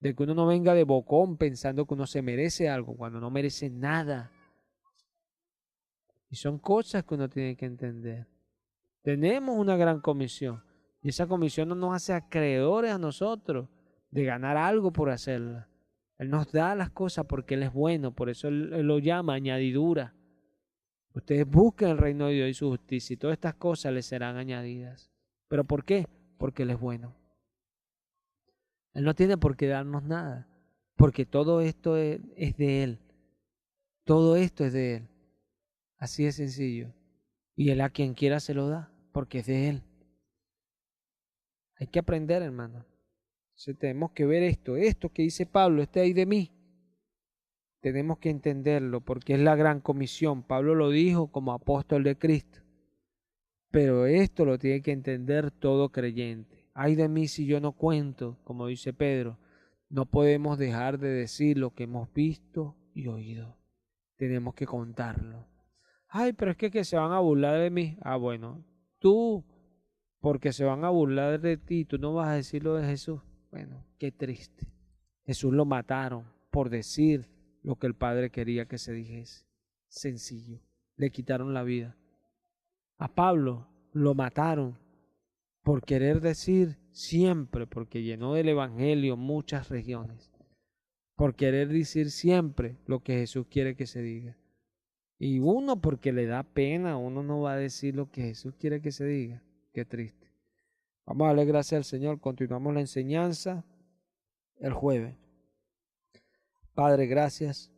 de que uno no venga de bocón pensando que uno se merece algo cuando no merece nada. Y son cosas que uno tiene que entender. Tenemos una gran comisión y esa comisión no nos hace acreedores a nosotros de ganar algo por hacerla. Él nos da las cosas porque Él es bueno, por eso Él lo llama añadidura. Ustedes busquen el reino de Dios y su justicia y todas estas cosas les serán añadidas. ¿Pero por qué? Porque Él es bueno. Él no tiene por qué darnos nada, porque todo esto es de Él. Todo esto es de Él. Así de sencillo. Y Él a quien quiera se lo da, porque es de Él. Hay que aprender, hermano. Entonces tenemos que ver esto que dice Pablo, ahí de mí. Tenemos que entenderlo porque es la gran comisión. Pablo lo dijo como apóstol de Cristo. Pero esto lo tiene que entender todo creyente. Ay de mí si yo no cuento, como dice Pedro. No podemos dejar de decir lo que hemos visto y oído. Tenemos que contarlo. Ay, pero es que se van a burlar de mí. Ah, bueno, tú, porque se van a burlar de ti, tú no vas a decir lo de Jesús. Bueno, qué triste. Jesús lo mataron por decir lo que el Padre quería que se dijese. Sencillo. Le quitaron la vida. A Pablo lo mataron por querer decir siempre, porque llenó del Evangelio muchas regiones, por querer decir siempre lo que Jesús quiere que se diga. Y uno porque le da pena, uno no va a decir lo que Jesús quiere que se diga. Qué triste. Vamos a darle gracias al Señor. Continuamos la enseñanza el jueves. Padre, gracias.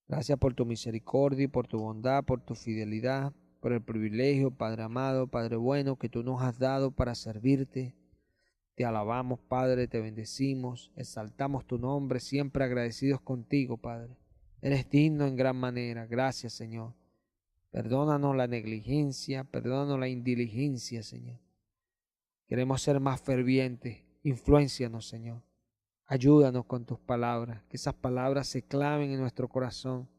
Gracias por tu misericordia y por tu bondad, por tu fidelidad, por el privilegio, Padre amado, Padre bueno, que tú nos has dado para servirte. Te alabamos, Padre, te bendecimos, exaltamos tu nombre, siempre agradecidos contigo, Padre. Eres digno en gran manera. Gracias, Señor. Perdónanos la negligencia, perdónanos la indiligencia, Señor. Queremos ser más fervientes. Influéncianos, Señor. Ayúdanos con tus palabras, que esas palabras se claven en nuestro corazón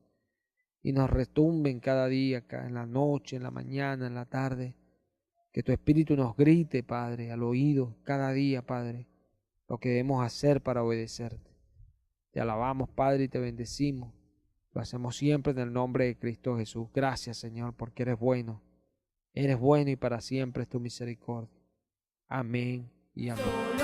y nos retumben cada día, en la noche, en la mañana, en la tarde. Que tu Espíritu nos grite, Padre, al oído cada día, Padre, lo que debemos hacer para obedecerte. Te alabamos, Padre, y te bendecimos. Lo hacemos siempre en el nombre de Cristo Jesús. Gracias, Señor, porque eres bueno. Eres bueno y para siempre es tu misericordia. Amén y amén.